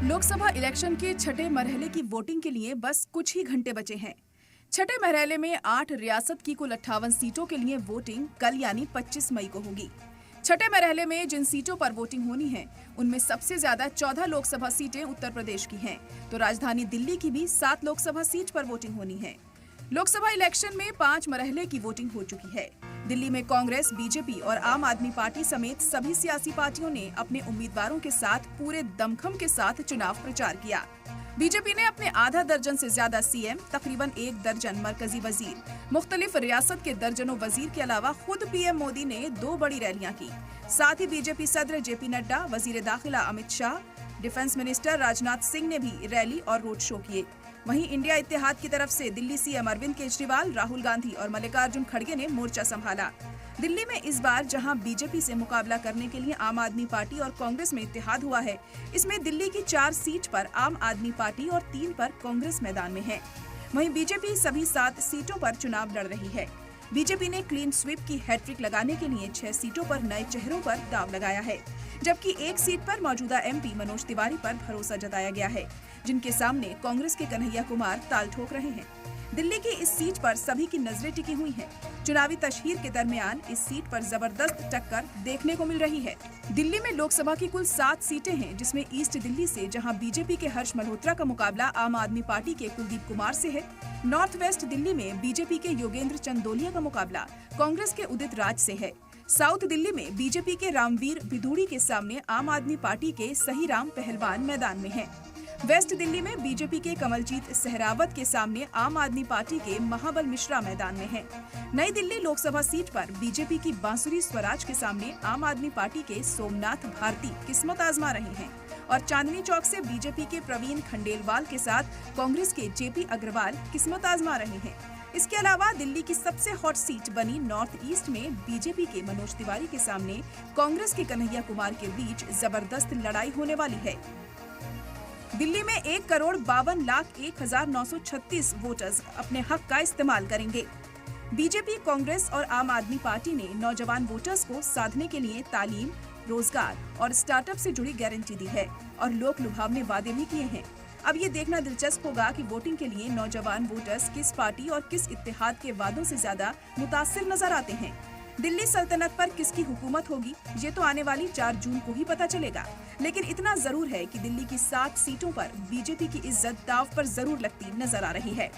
Lok Sabha election के छठे मरहले की वोटिंग के लिए बस कुछ ही घंटे बचे हैं। छठे मरहले में 8 रियासत की कुल 58 सीटों के लिए वोटिंग कल यानी 25 मई को होगी। छठे मरहले में जिन सीटों पर वोटिंग होनी है, उनमें सबसे ज्यादा 14 लोकसभा सीटें उत्तर प्रदेश की हैं, तो राजधानी दिल्ली की भी 7 लोकसभा सीट पर वोटिंग होनी है। लोकसभा इलेक्शन में 5 मरहले की वोटिंग हो चुकी है। दिल्ली में कांग्रेस, बीजेपी और आम आदमी पार्टी समेत सभी सियासी पार्टियों ने अपने उम्मीदवारों के साथ पूरे दमखम के साथ चुनाव प्रचार किया। बीजेपी ने अपने आधा दर्जन से ज्यादा सीएम, तकरीबन 1 दर्जन मरकजी वजीर, मुख्तलिफ रियासत के दर्जनों वजीर के अलावा खुद पीएम मोदी ने 2 बड़ी रैलियां की। साथ ही बीजेपी सदर जेपी नड्डा, वजीर दाखिला अमित शाह, डिफेंस मिनिस्टर राजनाथ सिंह ने भी रैली और रोड शो किए। वहीं इंडिया इत्तेहाद की तरफ से दिल्ली सीएम अरविंद केजरीवाल, राहुल गांधी और मल्लिकार्जुन खड़गे ने मोर्चा संभाला। दिल्ली में इस बार जहां बीजेपी से मुकाबला करने के लिए आम आदमी पार्टी और कांग्रेस में इत्तेहाद हुआ है, इसमें दिल्ली की 4 सीट पर आम आदमी पार्टी और 3 पर कांग्रेस मैदान में है। वहीं बीजेपी सभी 7 सीटों पर चुनाव लड़ रही है। बीजेपी ने क्लीन स्वीप की हैट्रिक लगाने के लिए 6 सीटों पर नए चेहरों पर दाव लगाया है, जबकि 1 सीट पर मौजूदा एमपी मनोज तिवारी पर भरोसा जताया गया है, जिनके सामने कांग्रेस के कन्हैया कुमार ताल ठोक रहे हैं। दिल्ली की इस सीट पर सभी की नजरें टिकी हुई हैं। चुनावी तशहीर के दरमियान इस सीट पर जबरदस्त टक्कर देखने को मिल रही है। दिल्ली में लोकसभा की कुल 7 सीटें हैं, जिसमें ईस्ट दिल्ली से जहां बीजेपी के हर्ष मल्होत्रा का मुकाबला आम आदमी पार्टी के कुलदीप कुमार से है। नॉर्थ वेस्ट दिल्ली में बीजेपी के योगेंद्र चंदोलिया का मुकाबला कांग्रेस के उदित राज से है। साउथ दिल्ली में बीजेपी के रामवीर बिधूड़ी के सामने आम आदमी पार्टी के सहीराम पहलवान मैदान में हैं। वेस्ट दिल्ली में बीजेपी के कमलजीत सहरावत के सामने आम आदमी पार्टी के महाबल मिश्रा मैदान में हैं। नई दिल्ली लोकसभा सीट पर बीजेपी की बांसुरी स्वराज के सामने आम आदमी पार्टी के सोमनाथ भारती किस्मत आजमा रहे हैं और चांदनी चौक से बीजेपी के प्रवीण खंडेलवाल के साथ कांग्रेस के जेपी अग्रवाल किस्मत आजमा रहे हैं। इसके अलावा दिल्ली की सबसे हॉट सीट बनी नॉर्थ ईस्ट में बीजेपी के मनोज तिवारी के सामने कांग्रेस के कन्हैया कुमार के बीच जबरदस्त लड़ाई होने वाली है। दिल्ली में 1,52,01,936 वोटर्स अपने हक का इस्तेमाल करेंगे। बीजेपी, कांग्रेस और आम आदमी पार्टी ने नौजवान वोटर्स को साधने के लिए तालीम, रोजगार और स्टार्टअप से जुड़ी गारंटी दी है और लोक लुभावने वादे भी किए हैं। अब ये देखना दिलचस्प होगा कि वोटिंग के लिए नौजवान वोटर्स किस पार्टी और किस इत्तेहाद के वादों से ज्यादा मुतासिर नजर आते हैं। दिल्ली सल्तनत पर किसकी हुकूमत होगी, ये तो आने वाली 4 जून को ही पता चलेगा। लेकिन इतना जरूर है कि दिल्ली की 7 सीटों पर बीजेपी की इज्जत दांव पर जरूर लगती नजर आ रही है।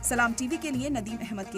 सलाम टीवी के लिए नदीम अहमद की